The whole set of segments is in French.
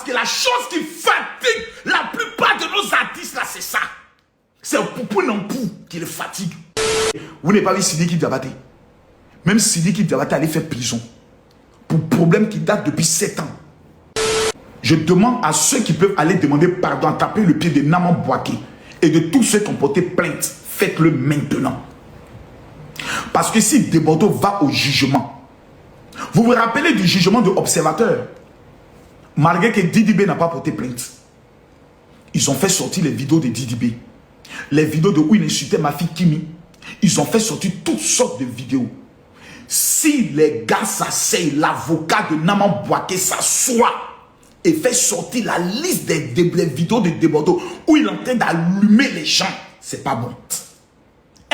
Parce que la chose qui fatigue la plupart de nos artistes, là, c'est ça. C'est un poupou nampou qui les fatigue. Vous n'avez pas vu Sidiki Diabaté. Même Sidiki Diabaté allait faire prison. Pour problème qui date depuis 7 ans. Je demande à ceux qui peuvent aller demander pardon, à taper le pied de Naman Bouaké et de tous ceux qui ont porté plainte. Faites-le maintenant. Parce que si Desbordeaux va au jugement, vous vous rappelez du jugement de l'Observateur, malgré que Didi B n'a pas porté plainte, ils ont fait sortir les vidéos de Didi B, les vidéos de où il insultait ma fille Kimi, ils ont fait sortir toutes sortes de vidéos. Si les gars s'asseyent, l'avocat de Naman Bouaké s'assoit et fait sortir la liste des vidéos de Desbordeaux où il est en train d'allumer les gens, c'est pas bon.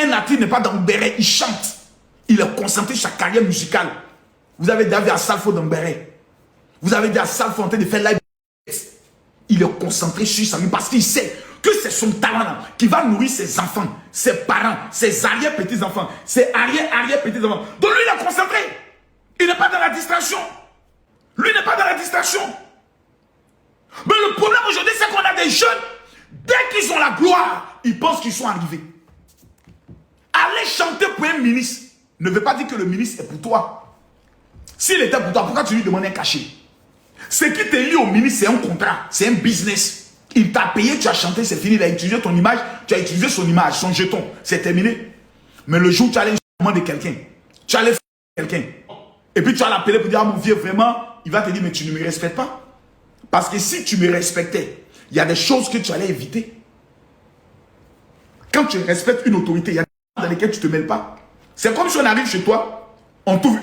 Un artiste n'est pas dans Béret, il chante. Il est concentré sur sa carrière musicale. Vous avez déjà vu à Salfo dans Béret. Vous avez déjà Salfo en train de faire live. Il est concentré sur sa vie parce qu'il sait que c'est son talent qui va nourrir ses enfants, ses parents, ses arrière-petits-enfants, ses arrière-arrière-petits-enfants. Donc lui, il est concentré. Il n'est pas dans la distraction. Lui n'est pas dans la distraction. Mais le problème aujourd'hui, c'est qu'on a des jeunes, dès qu'ils ont la gloire, ils pensent qu'ils sont arrivés. Aller chanter pour un ministre ne veut pas dire que le ministre est pour toi. S'il était pour toi, pourquoi tu lui demandes un cachet? Ce qui te lie au ministre, c'est un contrat, c'est un business. Il t'a payé, tu as chanté, c'est fini. Il a utilisé ton image, tu as utilisé son image, son jeton, c'est terminé. Mais le jour où tu allais demander quelqu'un, tu allais faire quelqu'un, et puis tu vas l'appeler pour dire, ah mon vieux, vraiment, il va te dire, mais tu ne me respectes pas. Parce que si tu me respectais, il y a des choses que tu allais éviter. Quand tu respectes une autorité, il y a des choses dans lesquelles tu ne te mêles pas. C'est comme si on arrive chez toi, on t'ouvre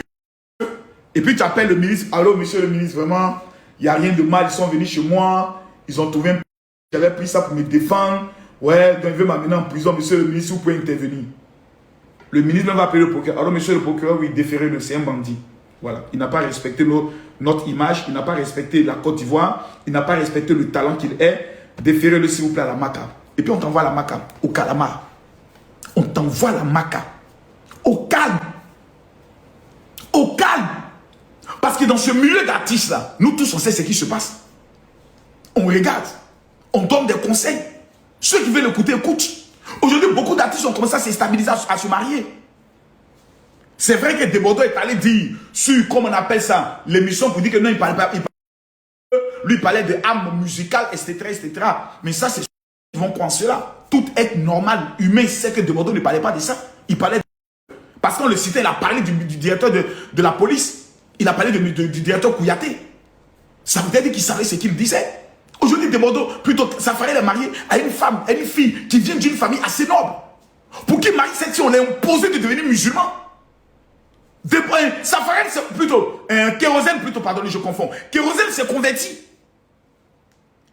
et puis tu appelles le ministre. Allô, monsieur le ministre, vraiment, il n'y a rien de mal. Ils sont venus chez moi, ils ont trouvé un... J'avais pris ça pour me défendre. Ouais, donc il veut m'amener en prison. Monsieur le ministre, vous pouvez intervenir. Le ministre va appeler le procureur. Alors, monsieur le procureur, oui, déférez-le, c'est un bandit. Voilà, il n'a pas respecté notre image, il n'a pas respecté la Côte d'Ivoire, il n'a pas respecté le talent qu'il est. Déférez-le, s'il vous plaît, à la MACA. Et puis on t'envoie la MACA au Calamar. On t'envoie la MACA au calme. Au calme. Parce que dans ce milieu d'artistes-là, nous tous, on sait ce qui se passe. On regarde, on donne des conseils. Ceux qui veulent écouter, écoutent. Aujourd'hui, beaucoup d'artistes ont commencé à se stabiliser, à se marier. C'est vrai que Desbordeaux est allé dire sur, comme on appelle ça, l'émission pour dire que non, il ne parlait pas. Lui, il parlait de âme musicale, etc., etc. Mais ça, c'est ceux qui vont croire cela. Tout être normal, humain, sait que Desbordeaux ne parlait pas de ça. Il parlait de... Parce qu'on le citait, il a parlé du directeur de la police. Il a parlé du directeur Kouyaté. Ça veut dire qu'il savait ce qu'il disait. Aujourd'hui, Desbordeaux, plutôt, ça fallait le marier à une femme, à une fille qui vient d'une famille assez noble. Pour qu'il marie cette fille, on l'a imposé de devenir musulman. Safarel, c'est plutôt, Kérosène plutôt, pardon, je confonds. Kérosène s'est converti.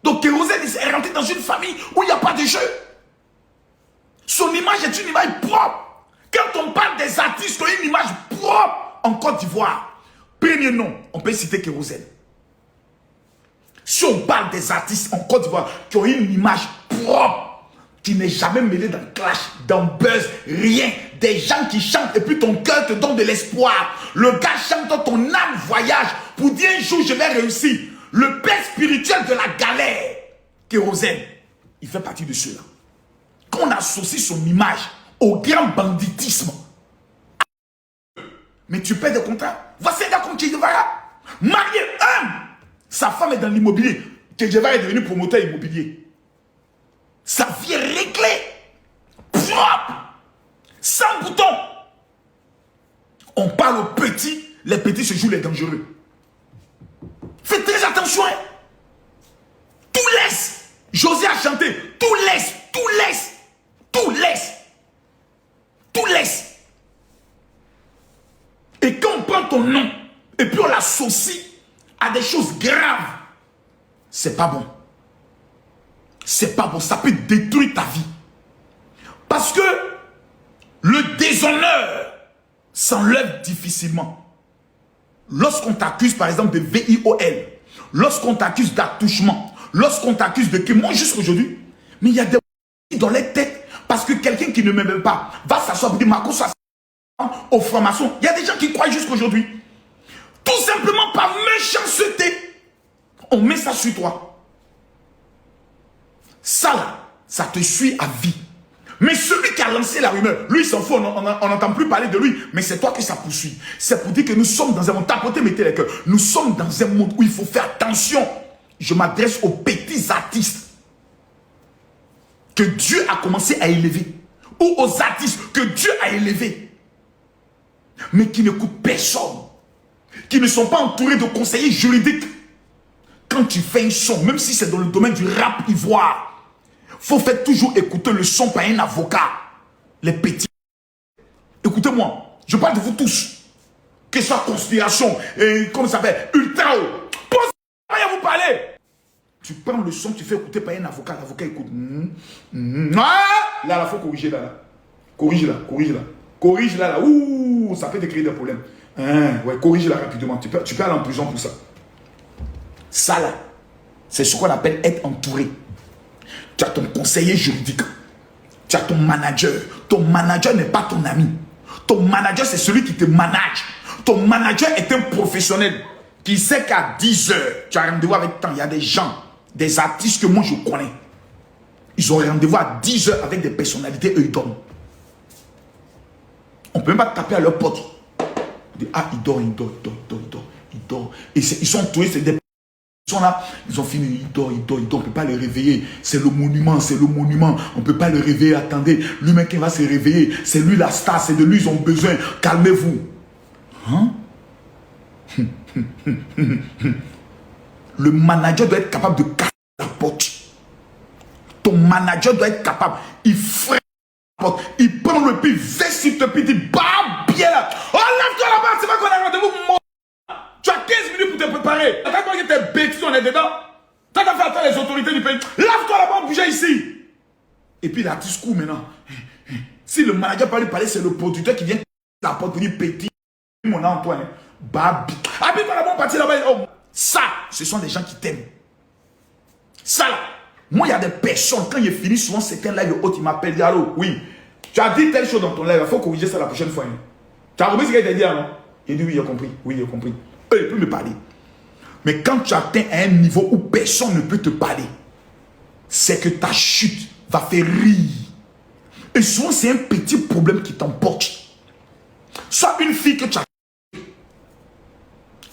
Donc Kérosène, il est rentré dans une famille où il n'y a pas de jeu. Son image est une image propre. Quand on parle des artistes qui ont une image propre en Côte d'Ivoire, premier nom, on peut citer Kérosène. Si on parle des artistes en Côte d'Ivoire qui ont une image propre, qui n'est jamais mêlé dans clash, dans buzz, rien. Des gens qui chantent et puis ton cœur te donne de l'espoir. Le gars chante, ton âme voyage pour dire un jour je vais réussir. Le père spirituel de la galère, Kérosène, il fait partie de ceux-là. Quand on associe son image au grand banditisme, mais tu perds des contrats. Voici un gars comme Che Guevara, marié, sa femme est dans l'immobilier. Che Guevara est devenu promoteur immobilier. Sa vie est réglée, propre, sans bouton. On parle aux petits, les petits se jouent les dangereux. Faites très attention. Hein. Tout laisse. José a chanté. Tout laisse, tout laisse, tout laisse. Tout laisse. Et quand on prend ton nom, et puis on l'associe à des choses graves, c'est pas bon. C'est pas bon, ça peut détruire ta vie. Parce que le déshonneur s'enlève difficilement. Lorsqu'on t'accuse par exemple de VIOL, lorsqu'on t'accuse d'attouchement, lorsqu'on t'accuse de... Moi jusqu'aujourd'hui, mais il y a des dans les têtes, parce que quelqu'un qui ne m'aime pas va s'asseoir et dire Marco, ça au franc-maçon. Il y a des gens qui croient jusqu'aujourd'hui. Tout simplement par méchanceté. On met ça sur toi. Ça là, ça te suit à vie. Mais celui qui a lancé la rumeur, lui il s'en fout, on n'entend plus parler de lui. Mais c'est toi que ça poursuit. C'est pour dire que nous sommes dans un monde, tapotez, mettez les cœurs. Nous sommes dans un monde où il faut faire attention. Je m'adresse aux petits artistes que Dieu a commencé à élever. Ou aux artistes que Dieu a élevés. Mais qui n'écoutent personne. Qui ne sont pas entourés de conseillers juridiques. Quand tu fais un son, même si c'est dans le domaine du rap ivoire, faut faire toujours écouter le son par un avocat. Les petits. Écoutez-moi, je parle de vous tous. Que ce soit conspiration, et comment ça s'appelle, ultra haut. Pensez à vous parler. Tu prends le son, tu fais écouter par un avocat. L'avocat écoute. Là, il faut corriger là. Corrige là, corrige là. Corrige là. Ouh, ça peut te créer des problèmes. Ouais, corrige là rapidement. Tu peux aller en prison pour ça. Ça là, c'est ce qu'on appelle être entouré. Tu as ton conseiller juridique. Tu as ton manager. Ton manager n'est pas ton ami. Ton manager, c'est celui qui te manage. Ton manager est un professionnel qui sait qu'à 10 heures, tu as rendez-vous avec temps. Il y a des gens, des artistes que moi je connais. Ils ont rendez-vous à 10 heures avec des personnalités, eux ils dorment. On ne peut même pas taper à leur porte. Ah, ils dorment. Et ils sont entourés, c'est des... Ils sont là, ils ont fini, ils dorment. On ne peut pas les réveiller. C'est le monument. On ne peut pas le réveiller. Attendez, lui-même qui va se réveiller. C'est lui la star, c'est de lui, ils ont besoin. Calmez-vous. Hein? Le manager doit être capable de casser la porte. Ton manager doit être capable. Il freine la porte. Il prend le pied, va sur te pied, il dit, bah, bien là. Oh, lève-toi là-bas, c'est pas qu'on a rendez-vous. Tu as 15 minutes pour te préparer. T'as pas que tes bêtises, on est dedans. T'as qu'à faire attendre les autorités du pays. Lève-toi là-bas, bougez ici. Et puis l'artiste court maintenant. Si le manager peut lui parler, c'est le producteur qui vient la porte pour dire petit. Mon nom Antoine. Babi. Habille-toi là-bas, parti là-bas. Oh. Ça, ce sont des gens qui t'aiment. Ça là. Moi, il y a des personnes, quand il finit souvent certains lives hautes, ils m'appellent. Allô, oui. Tu as dit telle chose dans ton live, il faut corriger ça la prochaine fois. Hein. Tu as compris ce qu'il t'a dit, non? Il dit oui, il a compris. Oui, il a compris. Il peut me parler. Mais quand tu atteins à un niveau où personne ne peut te parler, c'est que ta chute va faire rire. Et souvent, c'est un petit problème qui t'emporte. Soit une fille que tu as...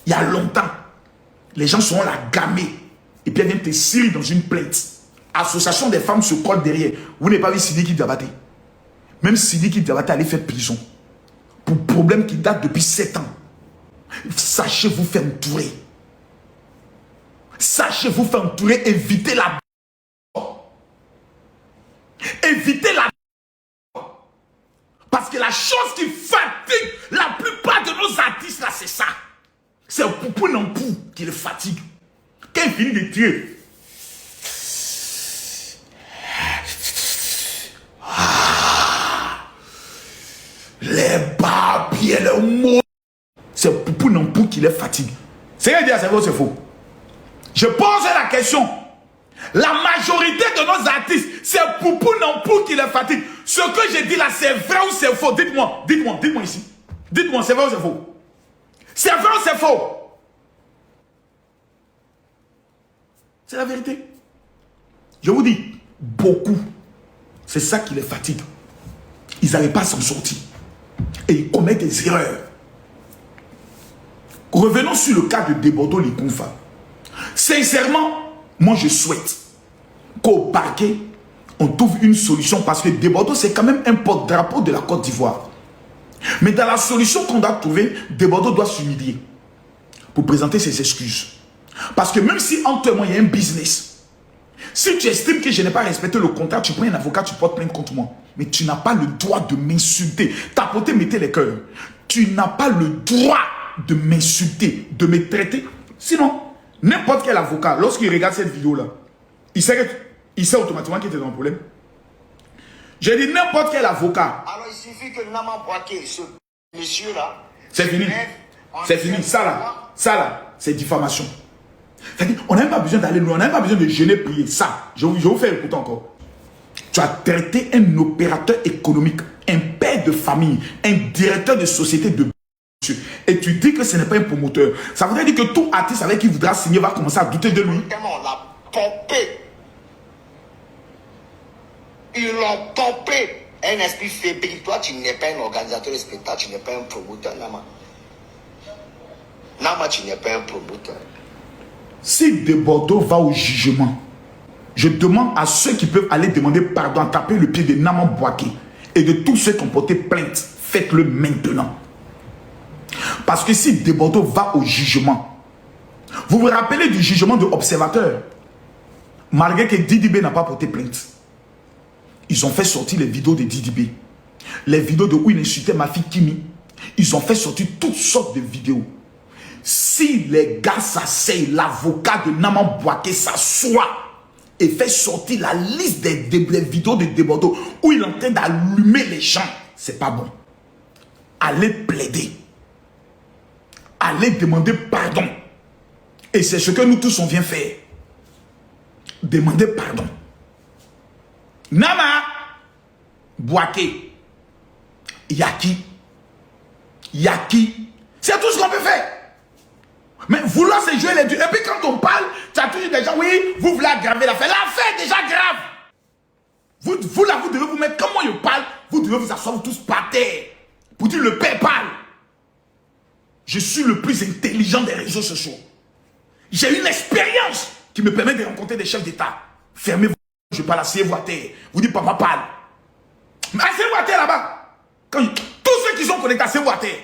Il y a longtemps, les gens seront la gamer. Et puis, elle vient te cirer dans une plainte. Association des femmes se colle derrière. Vous n'avez pas vu Sidiki Diabaté? Même Sidiki Diabaté allait faire prison. Pour problème qui date depuis 7 ans. Sachez vous faire entourer. Sachez vous faire entourer. Évitez la... Évitez la... Parce que la chose qui fatigue la plupart de nos artistes là, c'est ça. C'est le poupou nampou qui le fatigue. Quand il finit de tuer, les barbiers, le mot, c'est le poupou nampou qui les fatigue. C'est vrai, c'est vrai ou c'est faux? Je pose la question. La majorité de nos artistes, c'est poupou nampou qui les fatigue. Ce que j'ai dit là, c'est vrai ou c'est faux? Dites-moi ici. Dites-moi, c'est vrai ou c'est faux? C'est vrai ou c'est faux? C'est la vérité. Je vous dis, beaucoup, c'est ça qui les fatigue. Ils n'arrivent pas à s'en sortir. Et ils commettent des erreurs. Revenons sur le cas de Debodo Likunfa. Sincèrement, moi je souhaite qu'au parquet, on trouve une solution parce que Debodo, c'est quand même un porte-drapeau de la Côte d'Ivoire. Mais dans la solution qu'on doit trouver, Debodo doit s'humilier pour présenter ses excuses. Parce que même si entre moi il y a un business, si tu estimes que je n'ai pas respecté le contrat, tu prends un avocat, tu portes plainte contre moi. Mais tu n'as pas le droit de m'insulter. Tapoter, mettez les cœurs. Tu n'as pas le droit de m'insulter, de me traiter. Sinon, n'importe quel avocat, lorsqu'il regarde cette vidéo-là, il sait automatiquement qu'il était dans le problème. J'ai dit n'importe quel avocat. Alors il suffit que Naman Boaké, ce monsieur-là... C'est fini. C'est fini. Ça là, c'est diffamation. C'est-à-dire, on n'a même pas besoin d'aller loin, on n'a même pas besoin de gêner, prier. Ça, je vais vous faire écouter encore. Tu as traité un opérateur économique, un père de famille, un directeur de société de Et tu dis que ce n'est pas un promoteur. Ça voudrait dire que tout artiste avec qui voudra signer va commencer à douter de lui. On l'a pompé. Ils l'ont pompé. Un esprit fébrile. Toi, tu n'es pas un organisateur de spectacle, tu n'es pas un promoteur, Nama. Nama, tu n'es pas un promoteur. Si De Bordeaux va au jugement, je demande à ceux qui peuvent aller demander pardon, taper le pied de Naman Bouaké et de tous ceux qui ont porté plainte, faites-le maintenant. Parce que si De Bordeaux va au jugement, vous vous rappelez du jugement de Observateur, malgré que Didi B n'a pas porté plainte. Ils ont fait sortir les vidéos de Didi B, les vidéos de où il insultait ma fille Kimi. Ils ont fait sortir toutes sortes de vidéos. Si les gars s'asseyent, l'avocat de Naman Bouaké s'assoit et fait sortir la liste des vidéos de De Bordeaux où il est en train d'allumer les gens, c'est pas bon. Allez plaider. Allez demander pardon. Et c'est ce que nous tous on vient faire. Demander pardon. Nama Bouaké, Yaki, c'est tout ce qu'on peut faire. Mais vouloir se jouer les deux. Et puis quand on parle, tu as toujours des gens, oui, vous voulez aggraver l'affaire. L'affaire est déjà grave. Vous là, vous devez vous mettre, comment je parle, vous devez vous asseoir tous par terre. Pour dire le père parle. Je suis le plus intelligent des réseaux sociaux. J'ai une expérience qui me permet de rencontrer des chefs d'État. Fermez-vous, je parle, asseyez-vous à terre. Vous dites, papa parle. Mais asseyez-vous à terre là-bas. Tous ceux qui sont connectés, asseyez-vous à terre.